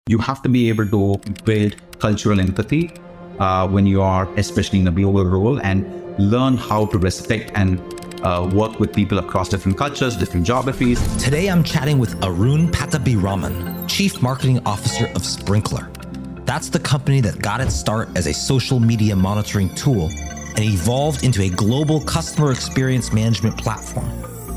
You have to be able to build cultural empathy when you are, especially in a global role, and learn how to respect and work with people across different cultures, different geographies. Today, I'm chatting with Arun Pattabhiranman, Chief Marketing Officer of Sprinklr. That's the company that got its start as a social media monitoring tool and evolved into a global customer experience management platform.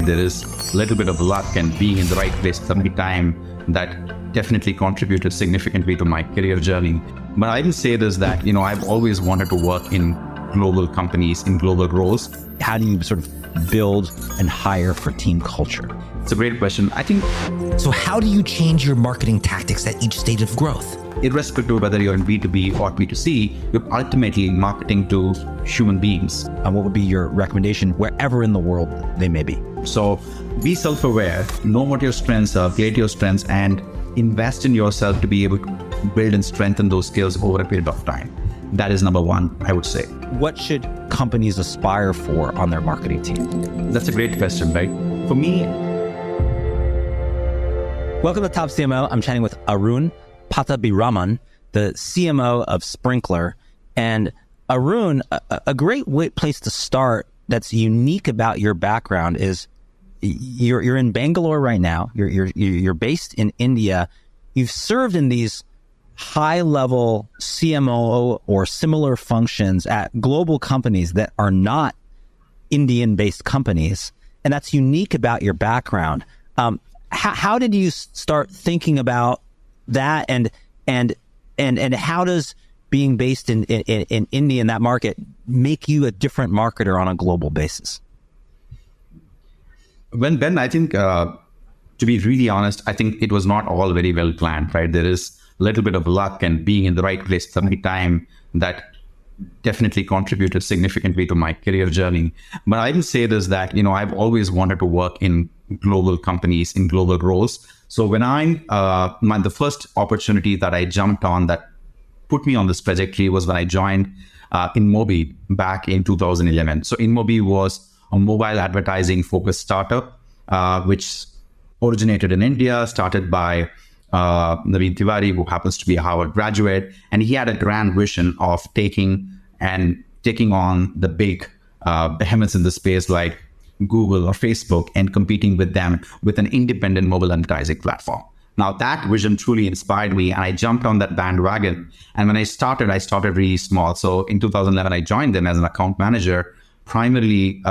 There is a little bit of luck and being in the right place at the right time that definitely contributed significantly to my career journey. But I will say this, that, I've always wanted to work in global companies, in global roles. How do you sort of build and hire for team culture? It's a great question. So how do you change your marketing tactics at each stage of growth? Irrespective of whether you're in B2B or B2C, you're ultimately marketing to human beings. And what would be your recommendation wherever in the world they may be? So be self-aware, know what your strengths are, create your strengths, and invest in yourself to be able to build and strengthen those skills over a period of time. That is number one, I would say. What should companies aspire for on their marketing team? That's a great question, right? For me... Welcome to Top CMO. I'm chatting with Arun Pattabhiranman, the CMO of Sprinklr. And Arun, a great place to start that's unique about your background is you're in Bangalore right now. You're based in India. You've served in these high-level CMO or similar functions at global companies that are not Indian-based companies, and that's unique about your background. How did you start thinking about that, and how does being based in India, in that market, make you a different marketer on a global basis? Well, Ben, I think, to be really honest, I think it was not all very well planned, right? There is a little bit of luck and being in the right place at the right time that definitely contributed significantly to my career journey. But I will say this, that, I've always wanted to work in global companies, in global roles. So when the first opportunity that I jumped on that put me on this trajectory was when I joined InMobi back in 2011. So InMobi was a mobile advertising focused startup, which originated in India, started by Naveen Tiwari, who happens to be a Harvard graduate. And he had a grand vision of taking on the big behemoths in the space like Google or Facebook and competing with them with an independent mobile advertising platform. Now that vision truly inspired me, and I jumped on that bandwagon. And when I started really small. So in 2011, I joined them as an account manager, primarily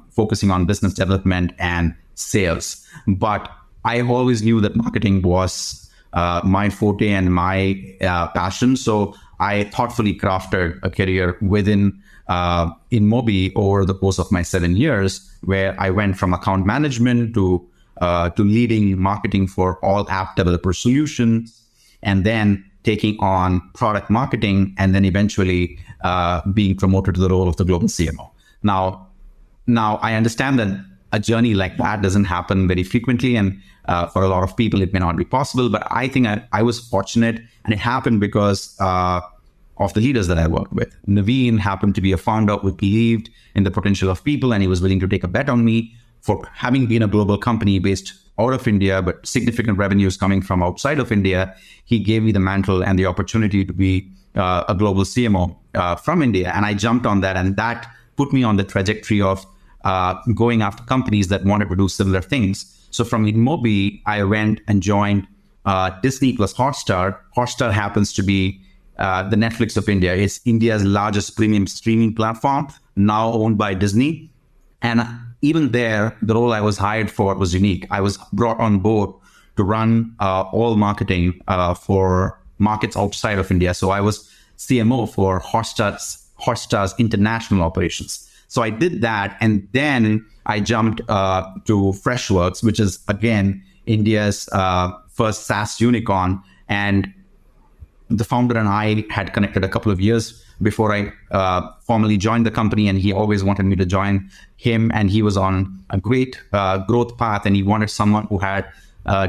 focusing on business development and sales. But I always knew that marketing was my forte and my passion. So I thoughtfully crafted a career within InMobi over the course of my 7 years, where I went from account management to leading marketing for all app developer solutions, and then taking on product marketing, and then eventually being promoted to the role of the global CMO. Now I understand that a journey like that doesn't happen very frequently, and for a lot of people it may not be possible, but I think I was fortunate, and it happened because of the leaders that I worked with. Naveen happened to be a founder who believed in the potential of people, and he was willing to take a bet on me for having been a global company based out of India, but significant revenues coming from outside of India. He gave me the mantle and the opportunity to be a global CMO from India. And I jumped on that, and that put me on the trajectory of going after companies that wanted to do similar things. So from InMobi, I went and joined Disney plus Hotstar. Hotstar happens to be the Netflix of India. It's India's largest premium streaming platform, now owned by Disney. And even there, the role I was hired for was unique. I was brought on board to run all marketing for markets outside of India. So I was CMO for Hotstar's international operations. So I did that, and then I jumped to Freshworks, which is, again, India's first SaaS unicorn. And the founder and I had connected a couple of years before I formally joined the company, and he always wanted me to join him. And he was on a great growth path, and he wanted someone who had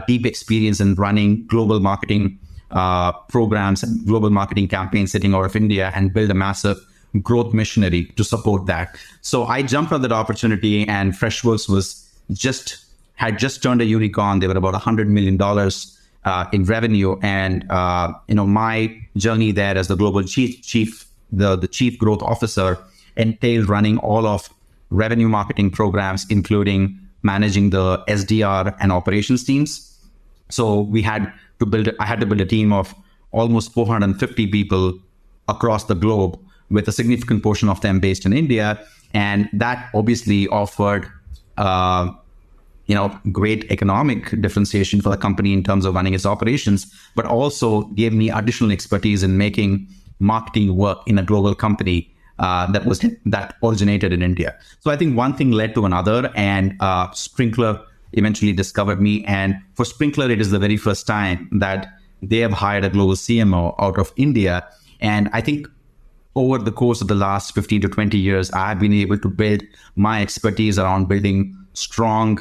deep experience in running global marketing programs and global marketing campaigns sitting out of India, and build a massive growth machinery to support that. So I jumped on that opportunity, and Freshworks had just turned a unicorn. They were about $100 million in revenue. And my journey there as the global the chief growth officer entailed running all of revenue marketing programs, including managing the SDR and operations teams. So I had to build a team of almost 450 people across the globe, with a significant portion of them based in India. And that obviously offered, great economic differentiation for the company in terms of running its operations, but also gave me additional expertise in making marketing work in a global company that originated in India. So I think one thing led to another, and Sprinklr eventually discovered me. And for Sprinklr, it is the very first time that they have hired a global CMO out of India. And I think over the course of the last 15 to 20 years, I've been able to build my expertise around building strong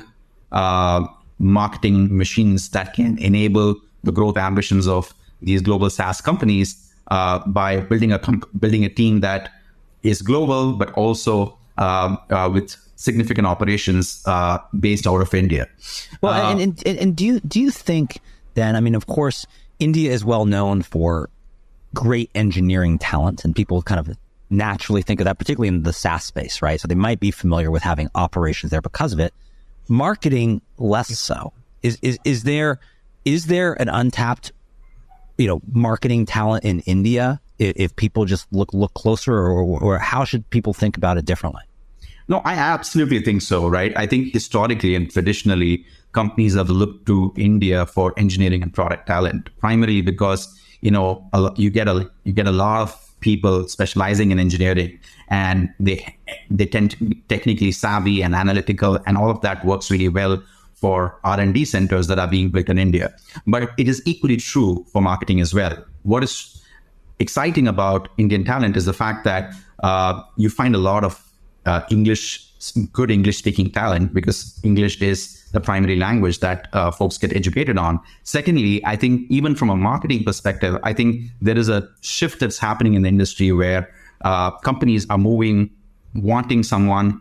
marketing machines that can enable the growth ambitions of these global SaaS companies by building a team that is global, but also with significant operations based out of India. Well, and do you think then? I mean, of course, India is well known for great engineering talent, and people kind of naturally think of that, particularly in the SaaS space, right? So they might be familiar with having operations there because of it. Marketing, less so. Is there an untapped, marketing talent in India if people just look closer, or how should people think about it differently? No, I absolutely think so, right? I think historically and traditionally, companies have looked to India for engineering and product talent, primarily because you get a lot of people specializing in engineering, and they tend to be technically savvy and analytical, and all of that works really well for R&D centers that are being built in India. But it is equally true for marketing as well. What is exciting about Indian talent is the fact that you find a lot of good English-speaking talent, because English is the primary language that folks get educated on. Secondly, I think even from a marketing perspective, I think there is a shift that's happening in the industry where companies are wanting someone,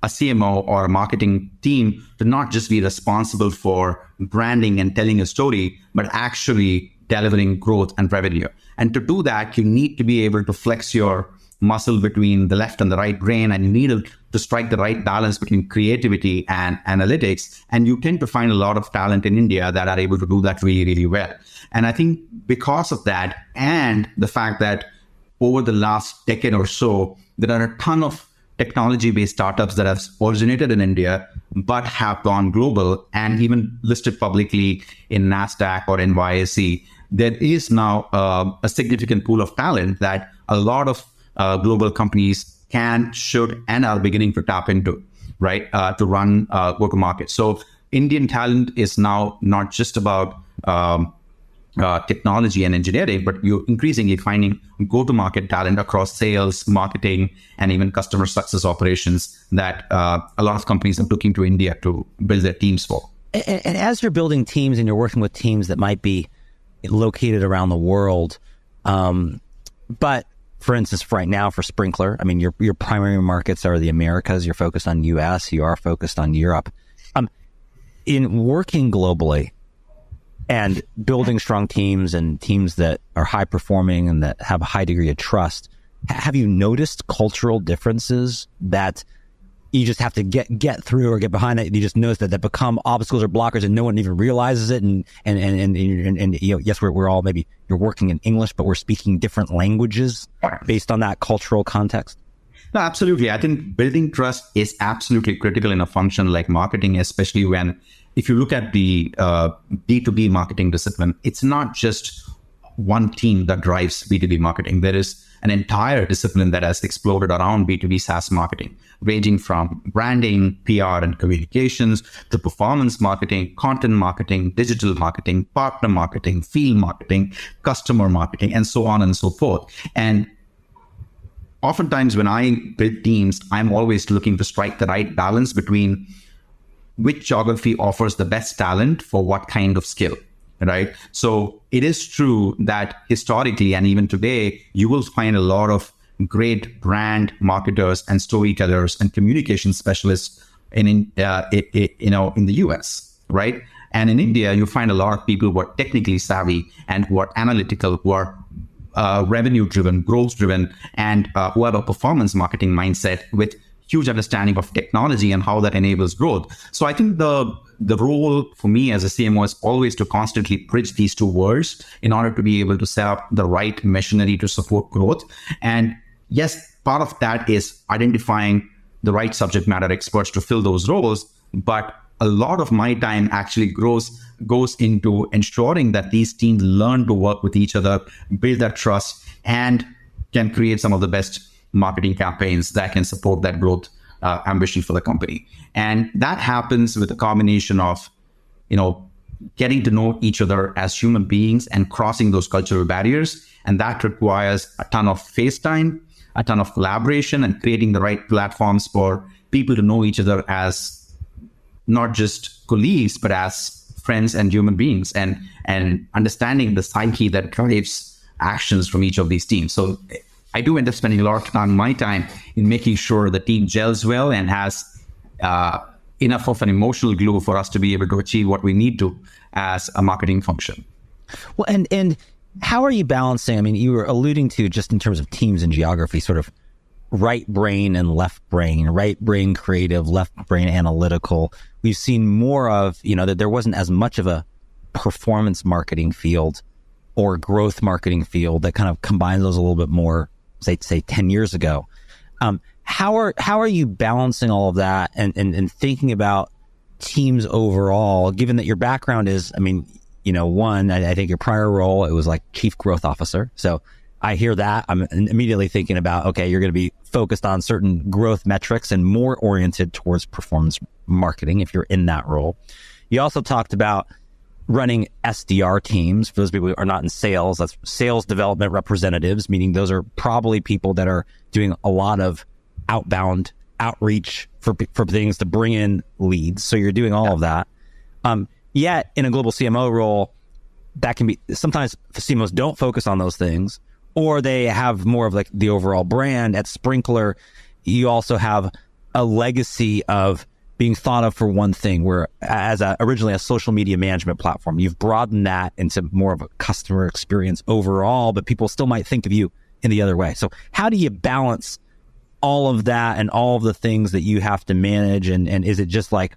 a CMO or a marketing team, to not just be responsible for branding and telling a story, but actually delivering growth and revenue. And to do that, you need to be able to flex your muscle between the left and the right brain, and you need to strike the right balance between creativity and analytics. And you tend to find a lot of talent in India that are able to do that really, really well. And I think because of that, and the fact that over the last decade or so, there are a ton of technology-based startups that have originated in India, but have gone global and even listed publicly in NASDAQ or NYSE. There is now a significant pool of talent that a lot of global companies can, should, and are beginning to tap into, right, to run go-to-market. So Indian talent is now not just about technology and engineering, but you're increasingly finding go-to-market talent across sales, marketing, and even customer success operations that a lot of companies are looking to India to build their teams for. And as you're building teams and you're working with teams that might be located around the world, but for instance, right now for Sprinklr, I mean, your primary markets are the Americas. You're focused on US. You are focused on Europe. In working globally and building strong teams and teams that are high performing and that have a high degree of trust, have you noticed cultural differences that you just have to get through or get behind it? You just notice that become obstacles or blockers, and no one even realizes it. And yes, we're all, maybe you're working in English, but we're speaking different languages based on that cultural context. No, absolutely. I think building trust is absolutely critical in a function like marketing, especially if you look at the B2B marketing discipline, it's not just one team that drives B2B marketing. There is an entire discipline that has exploded around B2B SaaS marketing, ranging from branding, PR and communications, to performance marketing, content marketing, digital marketing, partner marketing, field marketing, customer marketing, and so on and so forth. And oftentimes when I build teams, I'm always looking to strike the right balance between which geography offers the best talent for what kind of skill. Right. So it is true that historically and even today, you will find a lot of great brand marketers and storytellers and communication specialists in the US. Right. And in India, you find a lot of people who are technically savvy and who are analytical, who are revenue driven, growth driven, and who have a performance marketing mindset with huge understanding of technology and how that enables growth. So I think the role for me as a CMO is always to constantly bridge these two worlds in order to be able to set up the right machinery to support growth. And yes, part of that is identifying the right subject matter experts to fill those roles. But a lot of my time actually goes into ensuring that these teams learn to work with each other, build that trust, and can create some of the best marketing campaigns that can support that growth ambition for the company. And that happens with a combination of, getting to know each other as human beings and crossing those cultural barriers. And that requires a ton of face time, a ton of collaboration, and creating the right platforms for people to know each other as not just colleagues, but as friends and human beings, and understanding the psyche that drives actions from each of these teams. So I do end up spending a lot of my time in making sure the team gels well and has enough of an emotional glue for us to be able to achieve what we need to as a marketing function. Well, and how are you balancing? I mean, you were alluding to, just in terms of teams and geography, sort of right brain and left brain, right brain creative, left brain analytical. We've seen more of, that there wasn't as much of a performance marketing field or growth marketing field that kind of combines those a little bit more, say 10 years ago. How are you balancing all of that and thinking about teams overall, given that your background is, one, I think your prior role, it was like chief growth officer. So I hear that, I'm immediately thinking about, okay, you're going to be focused on certain growth metrics and more oriented towards performance marketing if you're in that role. You also talked about running SDR teams. For those people who are not in sales, that's sales development representatives, meaning those are probably people that are doing a lot of outbound outreach for things to bring in leads. So you're doing all of that. Yet in a global CMO role, that can be, sometimes CMOs don't focus on those things, or they have more of like the overall brand. At Sprinklr, you also have a legacy of being thought of for one thing, where originally a social media management platform, you've broadened that into more of a customer experience overall, but people still might think of you in the other way. So how do you balance all of that and all of the things that you have to manage? And is it just like,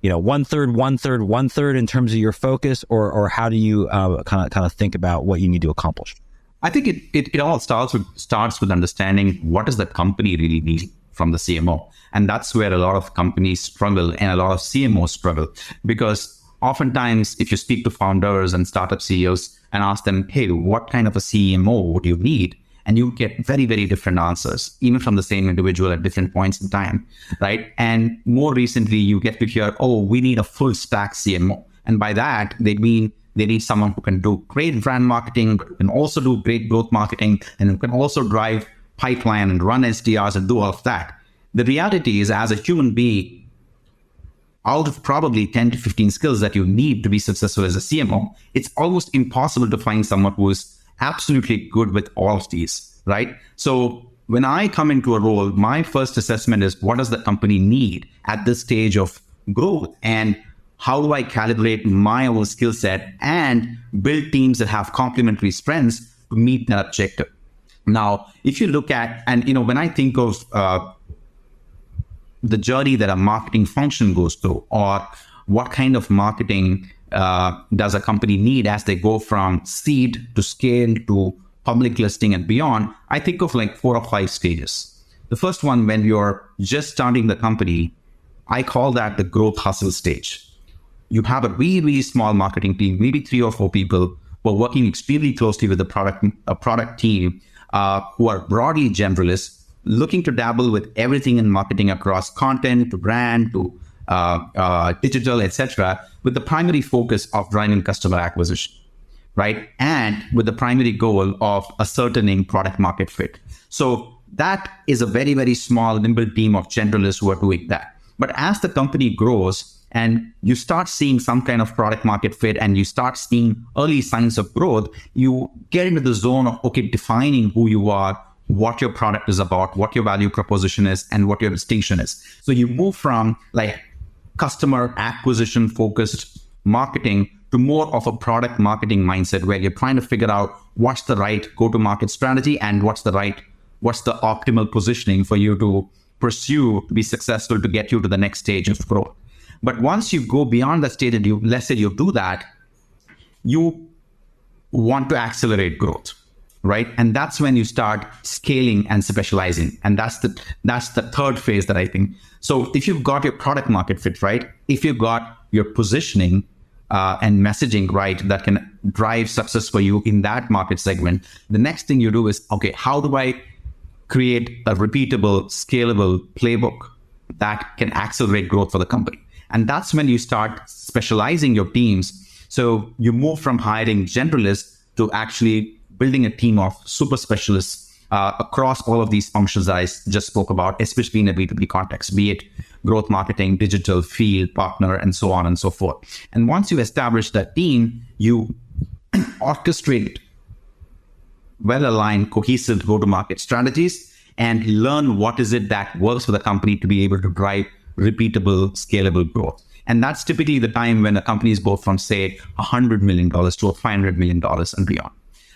one third in terms of your focus, or how do you kind of think about what you need to accomplish? I think it all starts with understanding what does the company really need from the CMO. And that's where a lot of companies struggle and a lot of CMOs struggle, because oftentimes if you speak to founders and startup CEOs and ask them, hey, what kind of a CMO would you need? And you get very, very different answers, even from the same individual at different points in time, right? And more recently, you get to hear, oh, we need a full stack CMO. And by that, they mean they need someone who can do great brand marketing, who can also do great growth marketing, and who can also drive pipeline and run SDRs and do all of that. The reality is, as a human being, out of probably 10 to 15 skills that you need to be successful as a CMO, it's almost impossible to find someone who is absolutely good with all of these, right? So when I come into a role, my first assessment is, what does the company need at this stage of growth? And how do I calibrate my own skill set and build teams that have complementary strengths to meet that objective? Now, if you look at, and when I think of the journey that a marketing function goes through, or what kind of marketing does a company need as they go from seed to scale to public listing and beyond, I think of like 4 or 5 stages. The first one, when you're just starting the company, I call that the growth hustle stage. You have a really, really small marketing team, maybe 3 or 4 people who are working extremely closely with a product team who are broadly generalists, looking to dabble with everything in marketing across content to brand to digital, etc., with the primary focus of driving customer acquisition, right? And with the primary goal of ascertaining product market fit. So that is a very, very small, nimble team of generalists who are doing that. But as the company grows and you start seeing some kind of product market fit and you start seeing early signs of growth, you get into the zone of, okay, defining who you are, what your product is about, what your value proposition is, and what your distinction is. So you move from like customer acquisition focused marketing to more of a product marketing mindset where you're trying to figure out what's the right go-to-market strategy and what's the optimal positioning for you to pursue to be successful to get you to the next stage of growth. But once you go beyond that stage and let's say you do that, you want to accelerate growth, right? And that's when you start scaling and specializing. And that's the third phase that I think. So if you've got your product market fit right, if you've got your positioning and messaging right that can drive success for you in that market segment, the next thing you do is, okay, how do I create a repeatable, scalable playbook that can accelerate growth for the company? And that's when you start specializing your teams. So you move from hiring generalists to actually building a team of super specialists across all of these functions that I just spoke about, especially in a B2B context, be it growth marketing, digital, field, partner, and so on and so forth. And once you establish that team, you orchestrate well-aligned, cohesive go-to-market strategies and learn what is it that works for the company to be able to drive repeatable, scalable growth. And that's typically the time when a company is go from, say, $100 million to $500 million and beyond.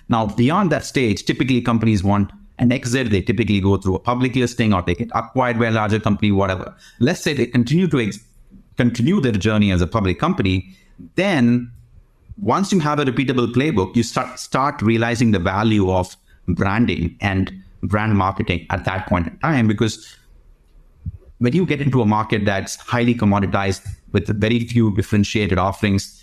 Now, beyond that stage, typically companies want an exit. They typically go through a public listing or they get acquired by a larger company, whatever. Let's say they continue their journey as a public company. Then once you have a repeatable playbook, you start realizing the value of branding and brand marketing at that point in time, because when you get into a market that's highly commoditized with very few differentiated offerings,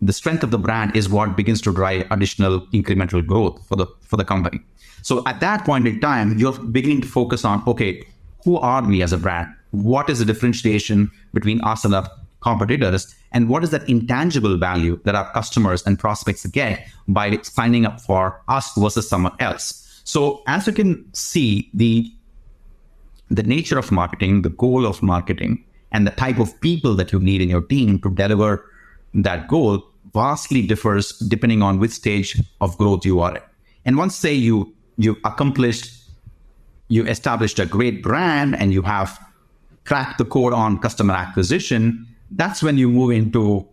the strength of the brand is what begins to drive additional incremental growth for the company. So at that point in time, you're beginning to focus on, okay, who are we as a brand? What is the differentiation between us and our competitors? And what is that intangible value that our customers and prospects get by signing up for us versus someone else? So as you can see, the nature of marketing, the goal of marketing, and the type of people that you need in your team to deliver that goal vastly differs depending on which stage of growth you are in. And once, say, you established a great brand and you have cracked the code on customer acquisition, that's when you move into,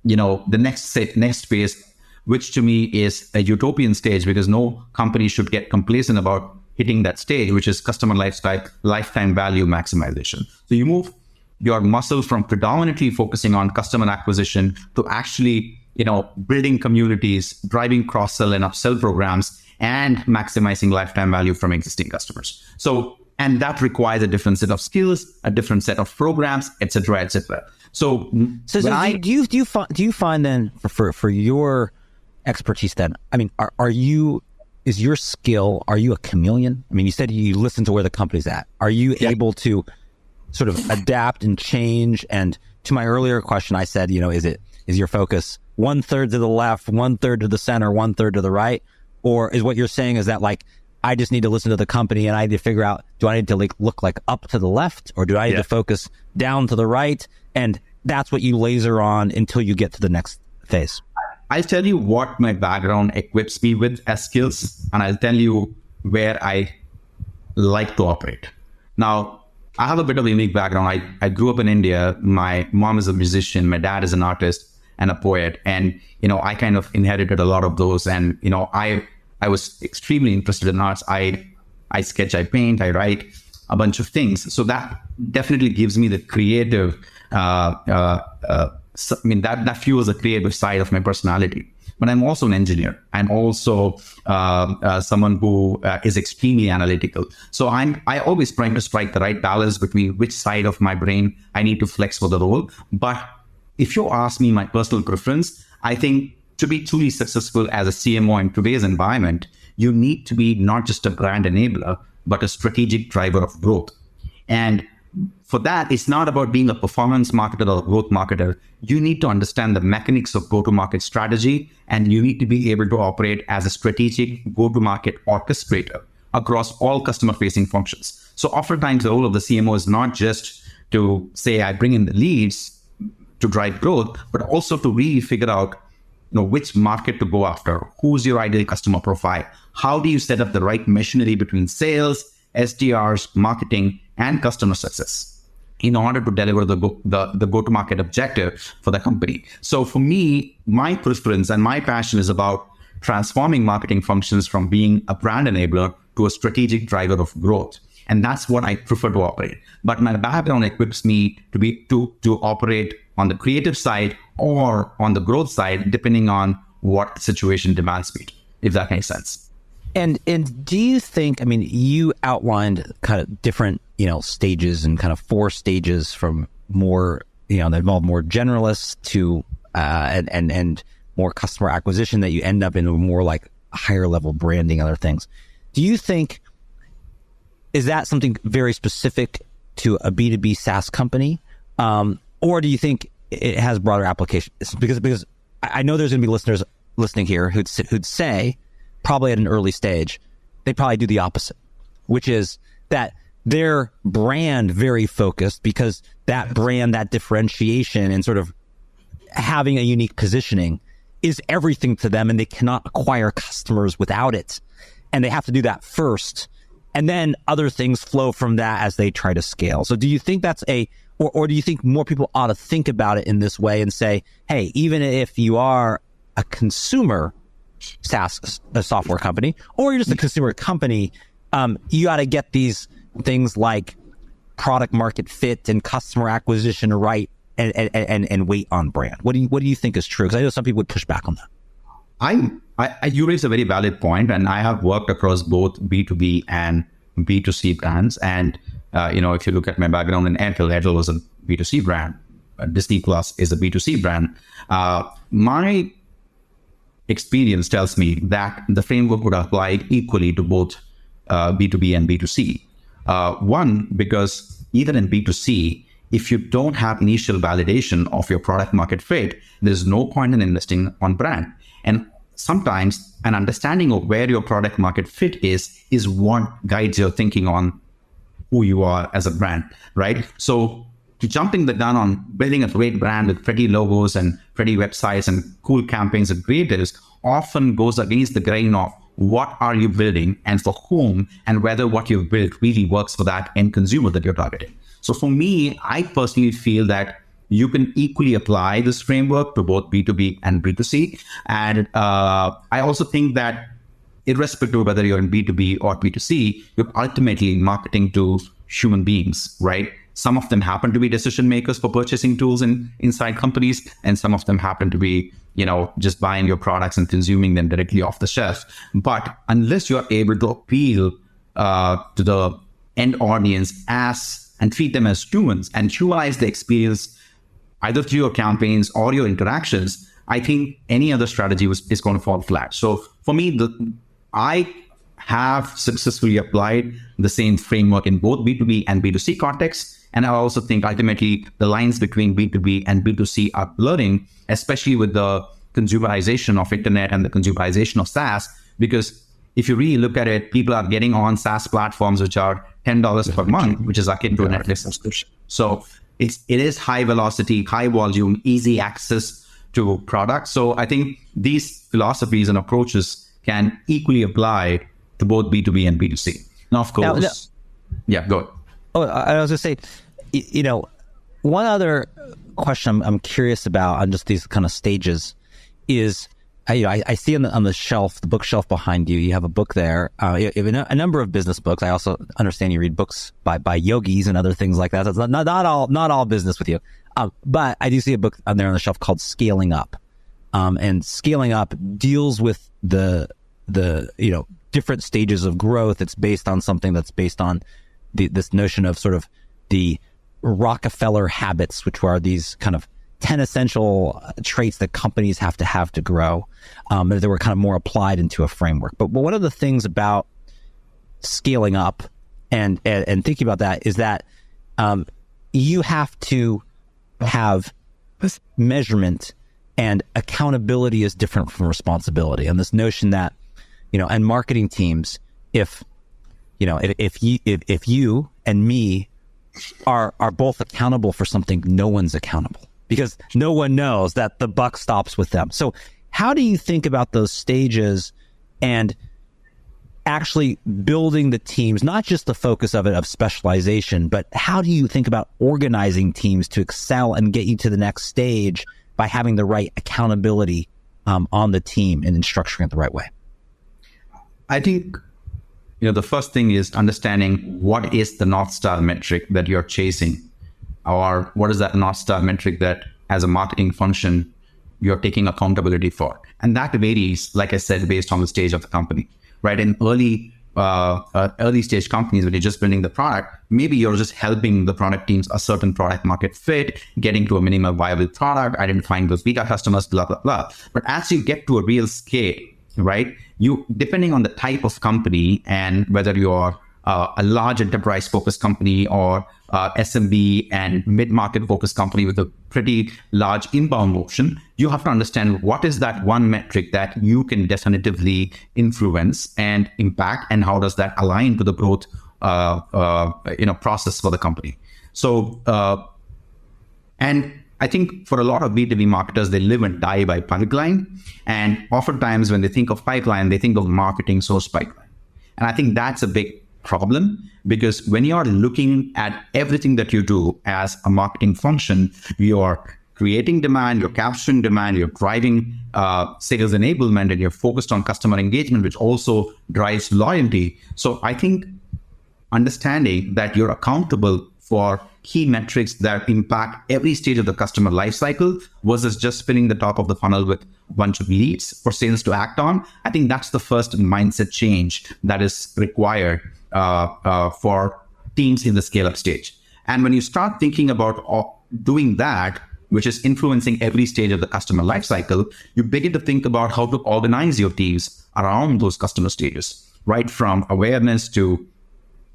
the next phase, which to me is a utopian stage, because no company should get complacent about hitting that stage, which is customer lifetime value maximization. So you move your muscle from predominantly focusing on customer acquisition to actually, building communities, driving cross-sell and upsell programs, and maximizing lifetime value from existing customers. So, and that requires a different set of skills, a different set of programs, et cetera, et cetera. So do you find then for your expertise then, I mean, is your skill, are you a chameleon? I mean, you said you listen to where the company's at. Are you able to sort of adapt and change? And to my earlier question, I said, is your focus 1/3 to the left, 1/3 to the center, 1/3 to the right? Or is what you're saying is that, like, I just need to listen to the company and I need to figure out, do I need to look like up to the left, or do I need to focus down to the right? And that's what you laser on until you get to the next phase. I'll tell you what my background equips me with as skills, and I'll tell you where I like to operate. Now, I have a bit of a unique background. I grew up in India. My mom is a musician. My dad is an artist and a poet. And, I kind of inherited a lot of those. And, I was extremely interested in arts. I sketch, I paint, I write a bunch of things. So that definitely gives me the creative, that fuels the creative side of my personality. But I'm also an engineer. I'm also someone who is extremely analytical. So I always try to strike the right balance between which side of my brain I need to flex for the role. But if you ask me my personal preference, I think to be truly successful as a CMO in today's environment, you need to be not just a brand enabler, but a strategic driver of growth. And for that, it's not about being a performance marketer or a growth marketer. You need to understand the mechanics of go-to-market strategy, and you need to be able to operate as a strategic go-to-market orchestrator across all customer-facing functions. So oftentimes, the role of the CMO is not just to say, I bring in the leads to drive growth, but also to really figure out which market to go after, who's your ideal customer profile, how do you set up the right machinery between sales, SDRs, marketing, and customer success. in order to deliver the go-to-market objective for the company. So for me, my preference and my passion is about transforming marketing functions from being a brand enabler to a strategic driver of growth. And that's what I prefer to operate. But my background equips me to operate on the creative side or on the growth side, depending on what situation demands me, if that makes sense. And do you think, I mean, you outlined kind of different, stages and kind of 4 stages from more, that involve more generalists to, and more customer acquisition, that you end up in more like higher level branding, other things. Do you think, is that something very specific to a B2B SaaS company? Or do you think it has broader application? Because I know there's going to be listeners listening here who'd say, probably at an early stage, they probably do the opposite, which is that their brand very focused, because that brand, that differentiation and sort of having a unique positioning is everything to them, and they cannot acquire customers without it. And they have to do that first. And then other things flow from that as they try to scale. So do you think that's or do you think more people ought to think about it in this way and say, hey, even if you are a consumer SaaS software company, or you're just a consumer company, you got to get these things like product market fit and customer acquisition right, and wait on brand. What do you think is true? Because I know some people would push back on that. You raise a very valid point, and I have worked across both B2B and B2C brands. And if you look at my background in Airtel was a B2C brand. Disney Plus is a B2C brand. My experience tells me that the framework would apply equally to both B2B and B2C. One, because even in B2C, if you don't have initial validation of your product market fit, there's no point in investing on brand. And sometimes an understanding of where your product market fit is what guides your thinking on who you are as a brand, right? So jumping the gun on building a great brand with pretty logos and pretty websites and cool campaigns and creatives often goes against the grain of what are you building and for whom, and whether what you've built really works for that end consumer that you're targeting. So for me, I personally feel that you can equally apply this framework to both B2B and B2C. And I also think that irrespective of whether you're in B2B or B2C, you're ultimately marketing to human beings, right? Some of them happen to be decision makers for purchasing tools inside companies, and some of them happen to be, just buying your products and consuming them directly off the shelf. But unless you're able to appeal to the end audience and treat them as humans and humanize the experience either through your campaigns or your interactions, I think any other strategy is going to fall flat. So for me, I have successfully applied the same framework in both B2B and B2C contexts. And I also think ultimately the lines between B2B and B2C are blurring, especially with the consumerization of internet and the consumerization of SaaS. Because if you really look at it, people are getting on SaaS platforms which are $10 per month, which is akin to a Netflix subscription. So it is high velocity, high volume, easy access to products. So I think these philosophies and approaches can equally apply to both B2B and B2C. Now, of course, yeah, go ahead. Oh, I was going to say, one other question I'm curious about on just these kind of stages is, I see on the shelf, the bookshelf behind you, you have a book there. You have a number of business books. I also understand you read books by yogis and other things like that. So it's not all business with you. But I do see a book on there on the shelf called Scaling Up. And Scaling Up deals with the different stages of growth. It's based on something that's based on this notion of sort of the Rockefeller habits, which are these kind of 10 essential traits that companies have to grow, that were kind of more applied into a framework. But one of the things about scaling up and thinking about that is that you have to have measurement, and accountability is different from responsibility. And this notion that, and marketing teams, if you and me are both accountable for something, no one's accountable, because no one knows that the buck stops with them. So how do you think about those stages? And actually building the teams, not just the focus of it of specialization, but how do you think about organizing teams to excel and get you to the next stage by having the right accountability on the team and in structuring it the right way? I think, the first thing is understanding what is the North Star metric that you're chasing, or what is that North Star metric that as a marketing function, you're taking accountability for. And that varies, like I said, based on the stage of the company, right? In early stage companies, when you're just building the product, maybe you're just helping the product teams a certain product market fit, getting to a minimum viable product, identifying those beta customers, blah, blah, blah. But as you get to a real scale, right, you, depending on the type of company and whether you're a large enterprise focused company or SMB and mid-market focused company with a pretty large inbound motion, you have to understand what is that one metric that you can definitively influence and impact, and how does that align to the growth process for the company. So, and I think for a lot of B2B marketers, they live and die by pipeline. And oftentimes when they think of pipeline, they think of marketing source pipeline. And I think that's a big problem, because when you are looking at everything that you do as a marketing function, you're creating demand, you're capturing demand, you're driving sales enablement, and you're focused on customer engagement, which also drives loyalty. So I think understanding that you're accountable for key metrics that impact every stage of the customer lifecycle versus just spinning the top of the funnel with a bunch of leads for sales to act on, I think that's the first mindset change that is required for teams in the scale-up stage. And when you start thinking about doing that, which is influencing every stage of the customer lifecycle, you begin to think about how to organize your teams around those customer stages, right from awareness to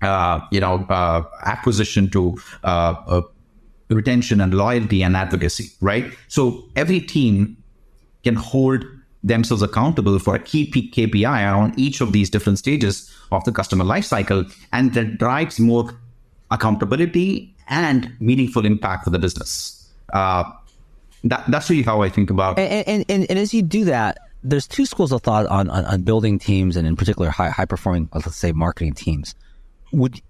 acquisition to retention and loyalty and advocacy, right? So every team can hold themselves accountable for a key KPI on each of these different stages of the customer lifecycle, and that drives more accountability and meaningful impact for the business. That's really how I think about it. And as you do that, there's two schools of thought on building teams, and in particular high performing, let's say, marketing teams.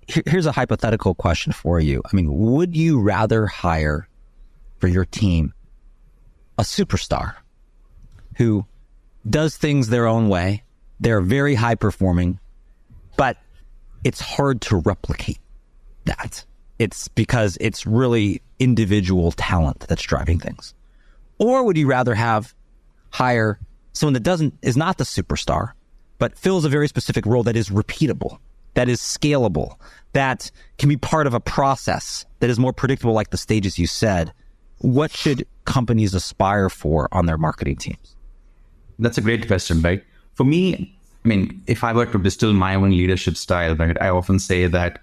Here's a hypothetical question for you. I mean, would you rather hire for your team a superstar who does things their own way? They're very high performing, but it's hard to replicate that. It's because it's really individual talent that's driving things. Or would you rather hire someone that is not the superstar, but fills a very specific role that is repeatable, that is scalable, that can be part of a process that is more predictable, like the stages you said? What should companies aspire for on their marketing teams? That's a great question, right? For me, I mean, if I were to distill my own leadership style, right, I often say that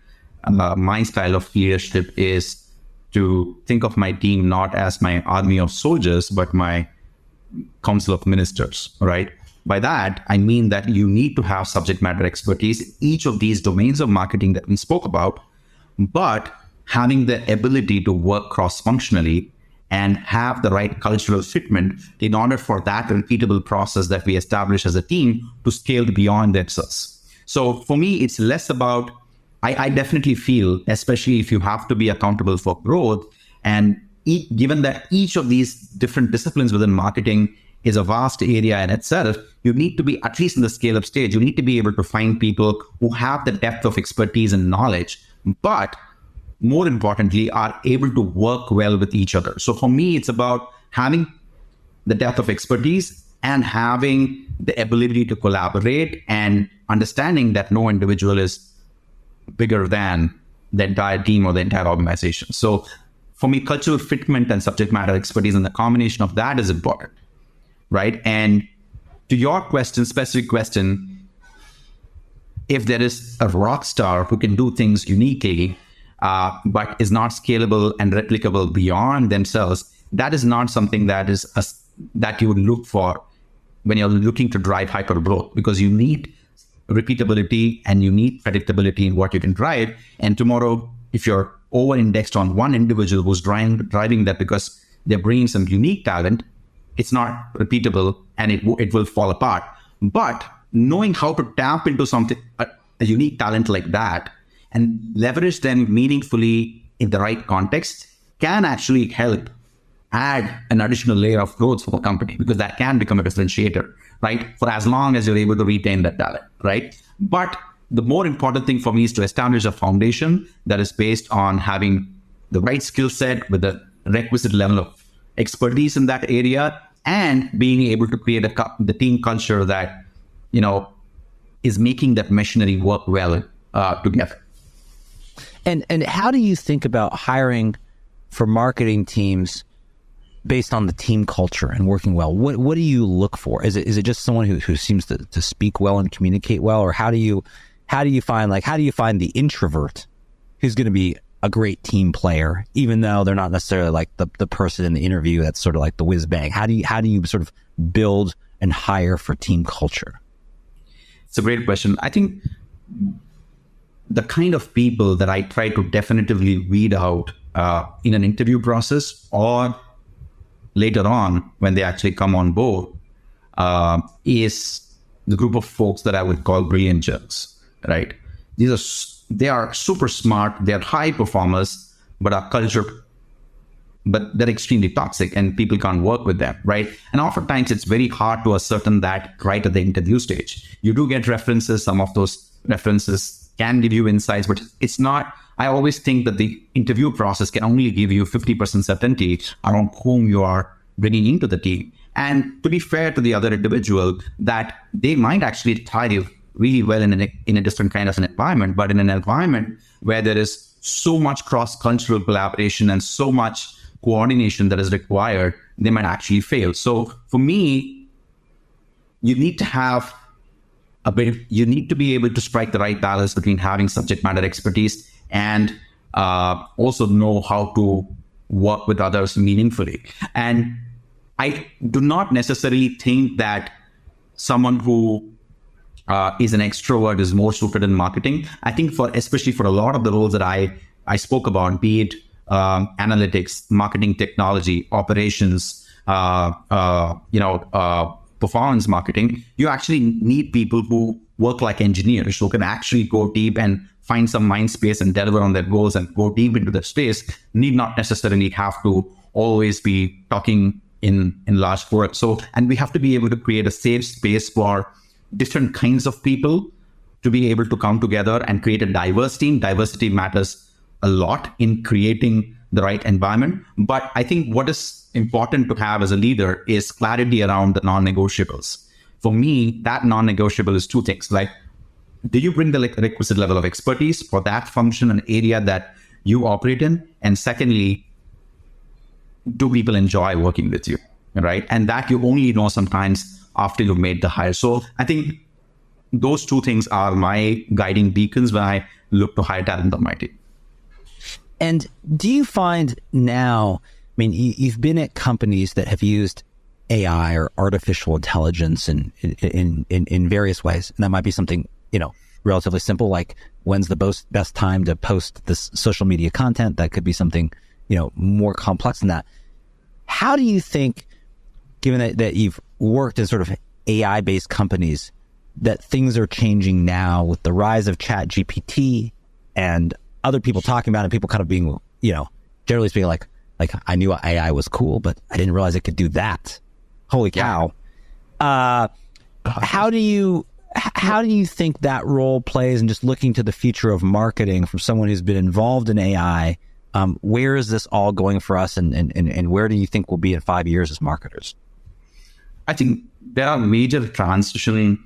my style of leadership is to think of my team not as my army of soldiers, but my council of ministers, right? By that, I mean that you need to have subject matter expertise in each of these domains of marketing that we spoke about, but having the ability to work cross-functionally and have the right cultural fitment in order for that repeatable process that we establish as a team to scale beyond themselves. So for me, it's less about, I definitely feel, especially if you have to be accountable for growth, and given that each of these different disciplines within marketing is a vast area in itself, you need to be, at least in the scale-up stage, you need to be able to find people who have the depth of expertise and knowledge, but more importantly, are able to work well with each other. So for me, it's about having the depth of expertise and having the ability to collaborate and understanding that no individual is bigger than the entire team or the entire organization. So for me, cultural fitment and subject matter expertise and the combination of that is important, right? And to your question, specific question, if there is a rock star who can do things uniquely, but is not scalable and replicable beyond themselves, that is not something that is that you would look for when you're looking to drive hyper growth, because you need repeatability and you need predictability in what you can drive. And tomorrow, if you're over-indexed on one individual who's driving that because they're bringing some unique talent, it's not repeatable and it will fall apart. But knowing how to tap into something, a unique talent like that, and leverage them meaningfully in the right context can actually help add an additional layer of growth for the company, because that can become a differentiator, right? For as long as you're able to retain that talent, right? But the more important thing for me is to establish a foundation that is based on having the right skill set with the requisite level of expertise in that area, and being able to create the team culture that, is making that machinery work well together. And how do you think about hiring for marketing teams based on the team culture and working well? What do you look for? Is it just someone who seems to speak well and communicate well, or how do you find the introvert who's going to be a great team player, even though they're not necessarily like the person in the interview that's sort of like the whiz bang? How do you sort of build and hire for team culture? It's a great question. I think the kind of people that I try to definitively weed out in an interview process, or later on when they actually come on board, is the group of folks that I would call brilliant jerks, right? They are super smart, they're high performers, but they're extremely toxic and people can't work with them, right? And oftentimes it's very hard to ascertain that right at the interview stage. You do get references, some of those references can give you insights, but it's not. I always think that the interview process can only give you 50% certainty around whom you are bringing into the team. And to be fair to the other individual, that they might actually thrive really well in a different kind of an environment, but in an environment where there is so much cross-cultural collaboration and so much coordination that is required, they might actually fail. So for me, you need to be able to strike the right balance between having subject matter expertise and also know how to work with others meaningfully. And I do not necessarily think that someone who is an extrovert is more suited in marketing. I think especially for a lot of the roles that I spoke about, be it analytics, marketing technology, operations, performance marketing, you actually need people who work like engineers, who can actually go deep and find some mind space and deliver on their goals and go deep into the space, need not necessarily have to always be talking in large forums. And we have to be able to create a safe space for different kinds of people to be able to come together and create a diverse team. Diversity matters a lot in creating the right environment. But I think what is important to have as a leader is clarity around the non-negotiables. For me, that non-negotiable is two things. Like, do you bring the requisite level of expertise for that function and area that you operate in? And secondly, do people enjoy working with you, right? And that you only know sometimes after you've made the hire. So I think those two things are my guiding beacons when I look to hire talent on my team. And do you find now, you've been at companies that have used AI or artificial intelligence in various ways. And that might be something, relatively simple, like when's the best time to post this social media content. That could be something, more complex than that. How do you think, given that you've worked in sort of AI-based companies, that things are changing now with the rise of ChatGPT and other people talking about it, and people kind of being, generally speaking, like I knew AI was cool, but I didn't realize it could do that. Holy cow. Yeah. How do you think that role plays, and just looking to the future of marketing from someone who's been involved in AI, where is this all going for us, and where do you think we'll be in 5 years as marketers? I think there are major transition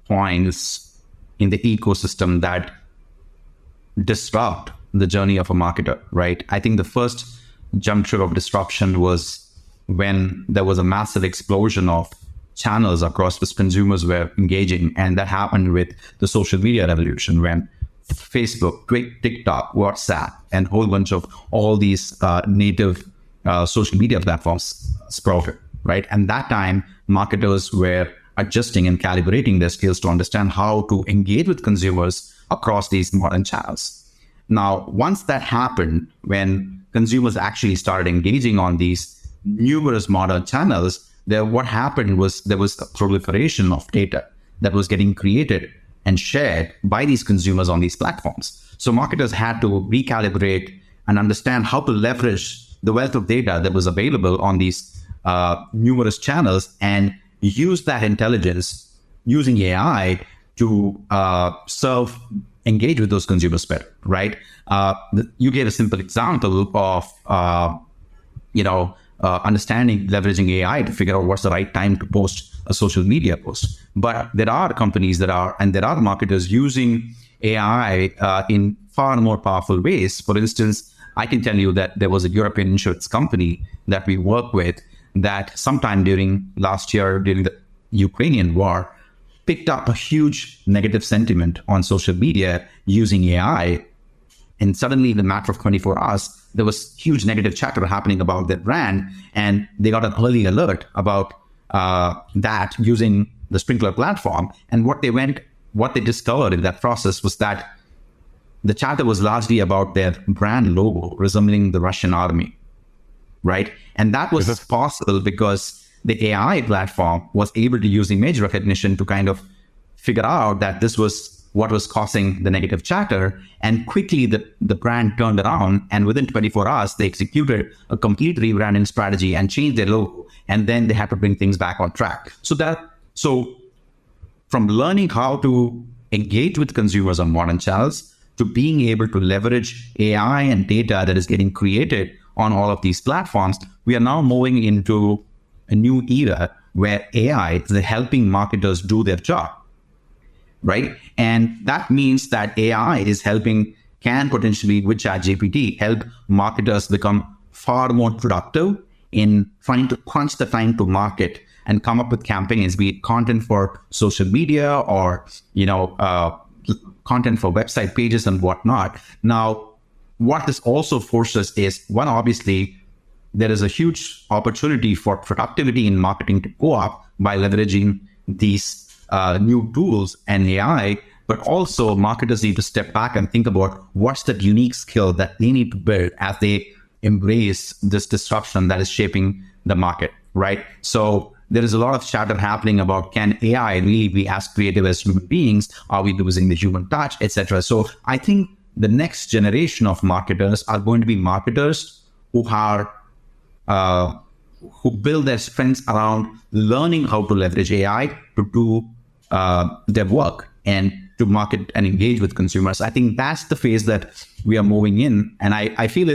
points in the ecosystem that disrupt the journey of a marketer, right? I think the first juncture of disruption was when there was a massive explosion of channels across which consumers were engaging. And that happened with the social media revolution, when Facebook, TikTok, WhatsApp, and a whole bunch of all these native social media platforms sprouted, right? And that time, marketers were adjusting and calibrating their skills to understand how to engage with consumers across these modern channels. Now, once that happened, when consumers actually started engaging on these numerous modern channels, what happened was there was a proliferation of data. that was getting created and shared by these consumers on these platforms. So marketers had to recalibrate and understand how to leverage the wealth of data that was available on these numerous channels and use that intelligence using AI to engage with those consumers better, right? You gave a simple example of, understanding, leveraging AI to figure out what's the right time to post a social media post. But there are companies there are marketers using AI in far more powerful ways. For instance, I can tell you that there was a European insurance company that we work with that sometime during last year, during the Ukrainian war, picked up a huge negative sentiment on social media using AI. And suddenly, in a matter of 24 hours, there was huge negative chatter happening about their brand. And they got an early alert about that using the Sprinklr platform. And what they discovered in that process was that the chatter was largely about their brand logo resembling the Russian army, right? And that was possible because the AI platform was able to use image recognition to kind of figure out that this was what was causing the negative chatter. And quickly the brand turned around, and within 24 hours, they executed a complete rebranding strategy and changed their logo. And then they had to bring things back on track. So from learning how to engage with consumers on modern channels to being able to leverage AI and data that is getting created on all of these platforms, we are now moving into a new era where AI is helping marketers do their job, right? And that means that AI can potentially, with ChatGPT, help marketers become far more productive in trying to crunch the time to market and come up with campaigns, be it content for social media or, content for website pages and whatnot. Now, what this also forces is, one, obviously, there is a huge opportunity for productivity in marketing to go up by leveraging these new tools and AI, but also marketers need to step back and think about what's that unique skill that they need to build as they embrace this disruption that is shaping the market, right? So there is a lot of chatter happening about, can AI really be as creative as human beings? Are we losing the human touch, etc.? So I think the next generation of marketers are going to be marketers who build their strengths around learning how to leverage AI to do their work and to market and engage with consumers. I think that's the phase that we are moving in, and I feel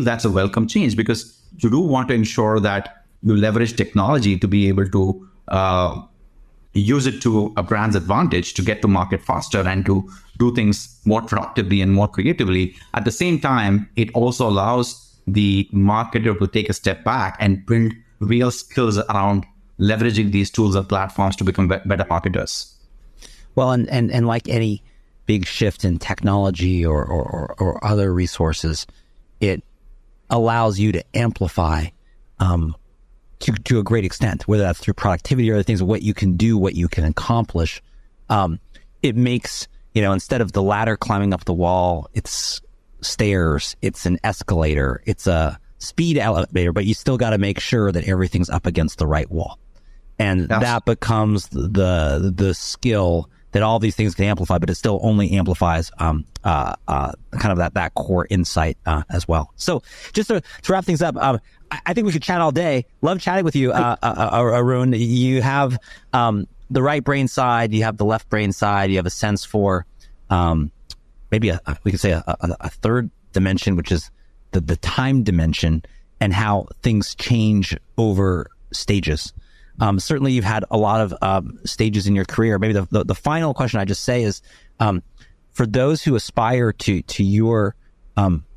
that's a welcome change, because you do want to ensure that you leverage technology to be able to use it to a brand's advantage to get to market faster and to do things more productively and more creatively. At the same time, it also allows the marketer to take a step back and build real skills around leveraging these tools and platforms to become better marketers. Well, and like any big shift in technology or other resources, it allows you to amplify to a great extent, whether that's through productivity or other things, what you can do, what you can accomplish. It makes, instead of the ladder climbing up the wall, it's stairs, it's an escalator, it's a speed elevator, but you still got to make sure that everything's up against the right wall. And that becomes the skill that all these things can amplify, but it still only amplifies kind of that core insight as well. So just to wrap things up, I think we could chat all day. Love chatting with you, Arun. You have the right brain side, you have the left brain side, you have a sense for maybe we could say a third dimension, which is the time dimension and how things change over stages. Certainly you've had a lot of stages in your career. Maybe the final question I just say is, for those who aspire to your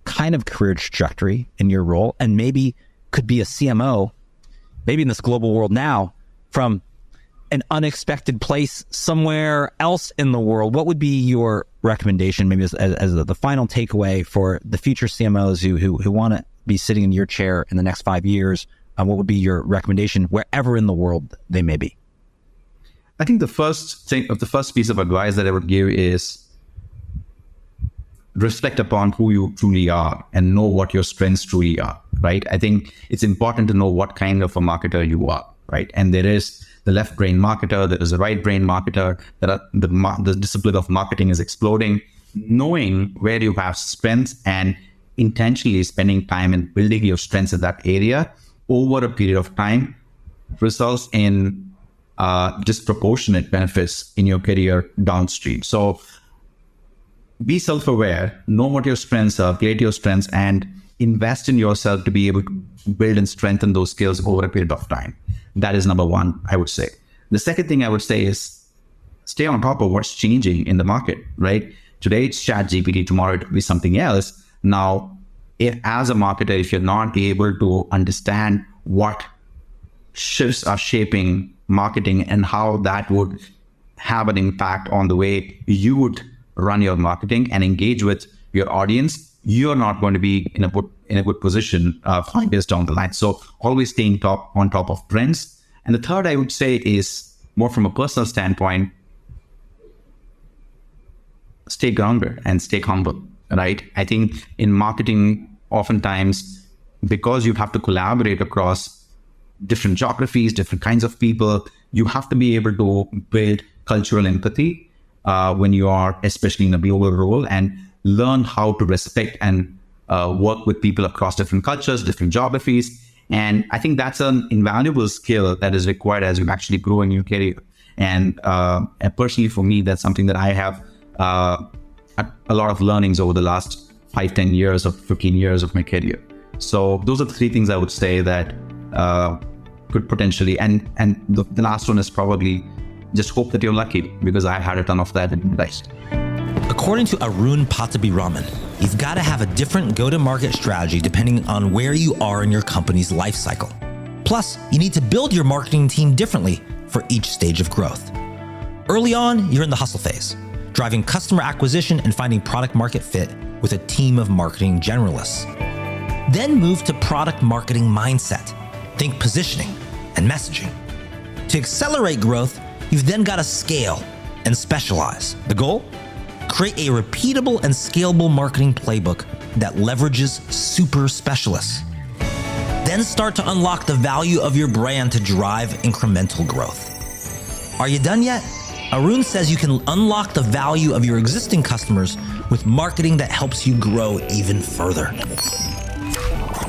kind of career trajectory in your role, and maybe could be a CMO, maybe in this global world now, from an unexpected place somewhere else in the world, what would be your recommendation, maybe as the final takeaway for the future CMOs who want to be sitting in your chair in the next 5 years? What would be your recommendation wherever in the world they may be? I think the first piece of advice that I would give is reflect upon who you truly are and know what your strengths truly are, right? I think it's important to know what kind of a marketer you are, right? And there is the left brain marketer, there is the right brain marketer, the discipline of marketing is exploding. Knowing where you have strengths and intentionally spending time in building your strengths in that area over a period of time results in disproportionate benefits in your career downstream. So be self-aware, know what your strengths are, create your strengths, and invest in yourself to be able to build and strengthen those skills over a period of time. That is number one, I would say. The second thing I would say is stay on top of what's changing in the market, right? Today it's ChatGPT, tomorrow it will be something else. Now, as a marketer, if you're not able to understand what shifts are shaping marketing and how that would have an impact on the way you would run your marketing and engage with your audience, you're not going to be in a good position 5 years down the line. So always staying on top of trends. And the third I would say is more from a personal standpoint, stay grounded and stay humble, right? I think in marketing, oftentimes, because you have to collaborate across different geographies, different kinds of people, you have to be able to build cultural empathy when you are, especially in a global role, and learn how to respect and work with people across different cultures, different geographies. And I think that's an invaluable skill that is required as you actually grow in your career. And personally, for me, that's something that I have a lot of learnings over the last 5-10 years or 15 years of my career. So those are the three things I would say that could potentially, and the last one is probably just hope that you're lucky, because I had a ton of that in life. According to Arun Pattabhiranman, you've got to have a different go-to-market strategy depending on where you are in your company's life cycle. Plus, you need to build your marketing team differently for each stage of growth. Early on, you're in the hustle phase, driving customer acquisition and finding product market fit with a team of marketing generalists. Then move to product marketing mindset. Think positioning and messaging. To accelerate growth, you've then got to scale and specialize. The goal? Create a repeatable and scalable marketing playbook that leverages super specialists. Then start to unlock the value of your brand to drive incremental growth. Are you done yet? Arun says you can unlock the value of your existing customers with marketing that helps you grow even further.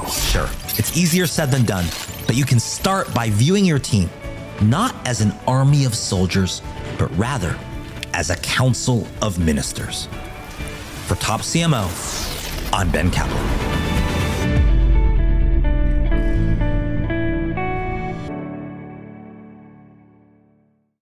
Sure, it's easier said than done, but you can start by viewing your team not as an army of soldiers, but rather as a council of ministers. For Top CMO, I'm Ben Kaplan.